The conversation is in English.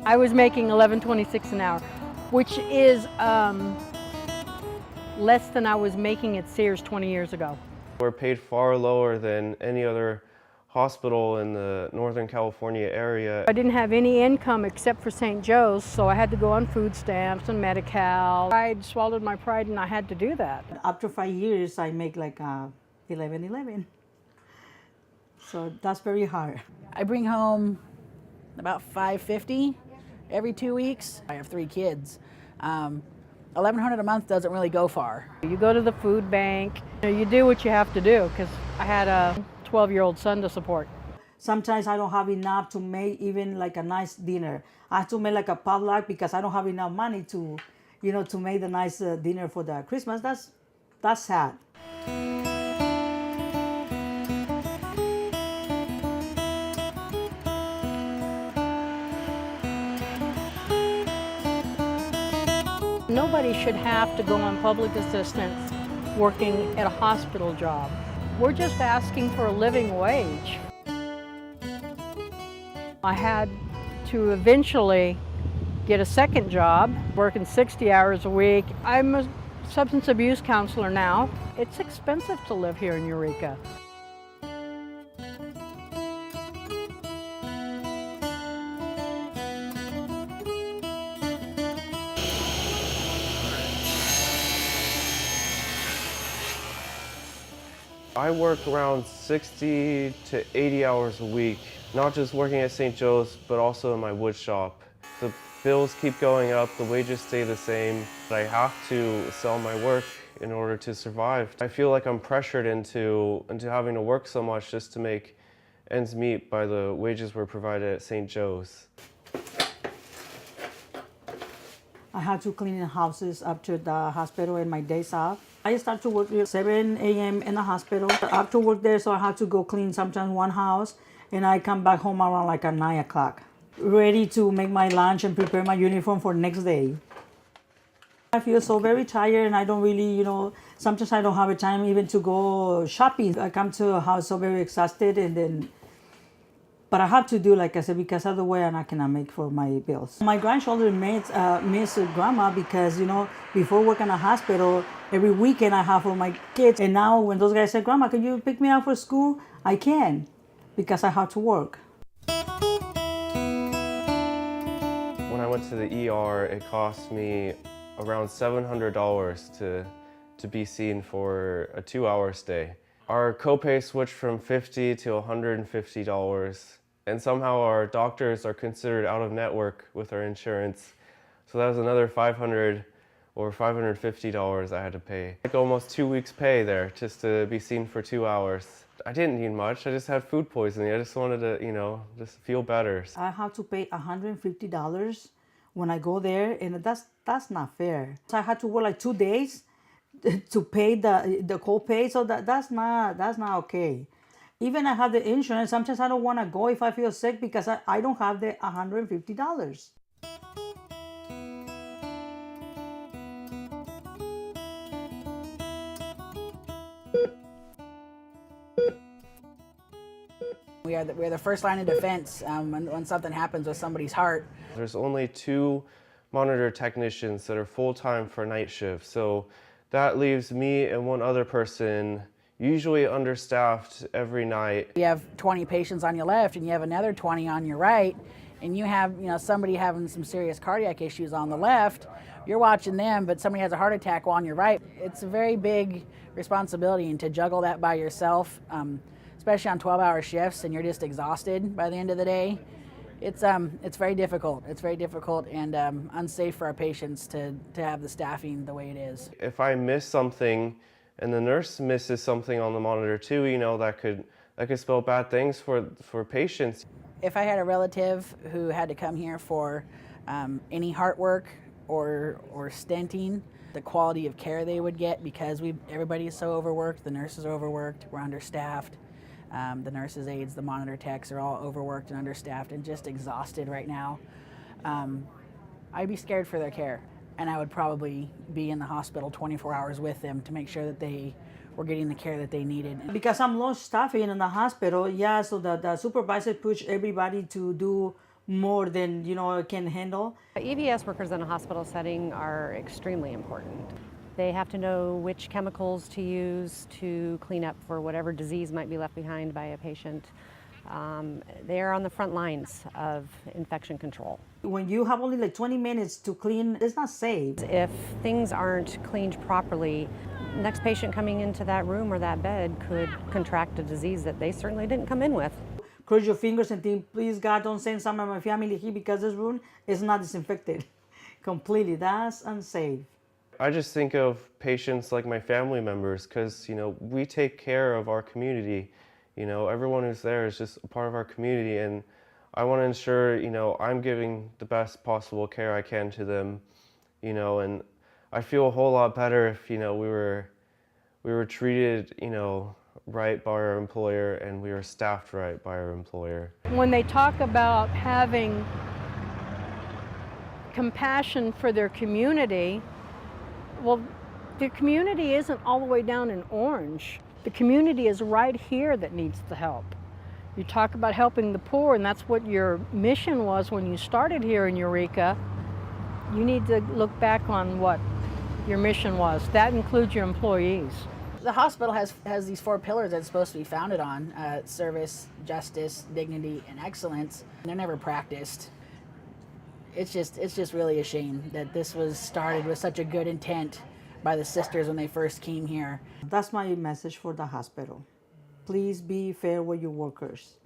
I was making $11.26 an hour, which is less than I was making at Sears 20 years ago. We're paid far lower than any other hospital in the Northern California area. I didn't have any income except for St. Joe's, so I had to go on food stamps and Medi-Cal. I swallowed my pride and I had to do that. After 5 years, I make like $11.11. So that's very hard. I bring home about $550 every 2 weeks. I have 3 kids. $1,100 a month doesn't really go far. You go to the food bank, you do what you have to do, because I had a 12-year-old son to support. Sometimes I don't have enough to make even like a nice dinner. I have to make like a potluck because I don't have enough money to, to make the nice dinner for the Christmas. That's sad. Nobody should have to go on public assistance working at a hospital job. We're just asking for a living wage. I had to eventually get a second job, working 60 hours a week. I'm a substance abuse counselor now. It's expensive to live here in Eureka. I work around 60 to 80 hours a week, not just working at St. Joe's, but also in my wood shop. The bills keep going up, the wages stay the same. I have to sell my work in order to survive. I feel like I'm pressured into having to work so much just to make ends meet by the wages we're provided at St. Joe's. I had to clean the houses after the hospital and my days off. I start to work at 7 a.m. in the hospital. After work there, so I have to go clean sometimes one house, and I come back home around like at 9 o'clock, ready to make my lunch and prepare my uniform for next day. I feel so very tired, and I don't really, sometimes I don't have a time even to go shopping. I come to a house so very exhausted, but I have to do, like I said, because otherwise I cannot make for my bills. My grandchildren miss grandma because, before working in a hospital, every weekend I have for my kids. And now when those guys say, Grandma, can you pick me up for school? I can, because I have to work. When I went to the ER, it cost me around $700 to be seen for a 2-hour stay. Our copay switched from $50 to $150, and somehow our doctors are considered out of network with our insurance. So that was another $500 or $550 I had to pay. Like almost 2 weeks pay there just to be seen for 2 hours. I didn't need much, I just had food poisoning. I just wanted to, just feel better. I have to pay $150 when I go there, and that's not fair. So I had to work like 2 days to pay the copay, so that's not okay. Even I have the insurance, sometimes I don't want to go if I feel sick because I don't have the $150. We're the first line of defense when something happens with somebody's heart. There's only 2 monitor technicians that are full-time for night shift, so that leaves me and one other person usually understaffed every night. You have 20 patients on your left and you have another 20 on your right, and you have somebody having some serious cardiac issues on the left. You're watching them, but somebody has a heart attack on your right. It's a very big responsibility, and to juggle that by yourself, especially on 12-hour shifts, and you're just exhausted by the end of the day. It's very difficult. It's very difficult and unsafe for our patients to have the staffing the way it is. If I miss something and the nurse misses something on the monitor too, that could spell bad things for patients. If I had a relative who had to come here for any heart work or stenting, the quality of care they would get, because everybody is so overworked, the nurses are overworked, we're understaffed. The nurses' aides, the monitor techs are all overworked and understaffed and just exhausted right now. I'd be scared for their care, and I would probably be in the hospital 24 hours with them to make sure that they were getting the care that they needed. Because I'm low staffing in the hospital, so the supervisor pushed everybody to do more than can handle. EVS workers in a hospital setting are extremely important. They have to know which chemicals to use to clean up for whatever disease might be left behind by a patient. They are on the front lines of infection control. When you have only like 20 minutes to clean, it's not safe. If things aren't cleaned properly, next patient coming into that room or that bed could contract a disease that they certainly didn't come in with. Cross your fingers and think, please God, don't send some of my family here because this room is not disinfected completely. That's unsafe. I just think of patients like my family members because, we take care of our community. Everyone who's there is just a part of our community, and I want to ensure, I'm giving the best possible care I can to them, and I feel a whole lot better if, we were treated, right by our employer and we were staffed right by our employer. When they talk about having compassion for their community, well, the community isn't all the way down in Orange. The community is right here that needs the help. You talk about helping the poor, and that's what your mission was when you started here in Eureka. You need to look back on what your mission was. That includes your employees. The hospital has these 4 pillars that it's supposed to be founded on: service, justice, dignity, and excellence. They're never practiced. It's just really a shame that this was started with such a good intent by the sisters when they first came here. That's my message for the hospital. Please be fair with your workers.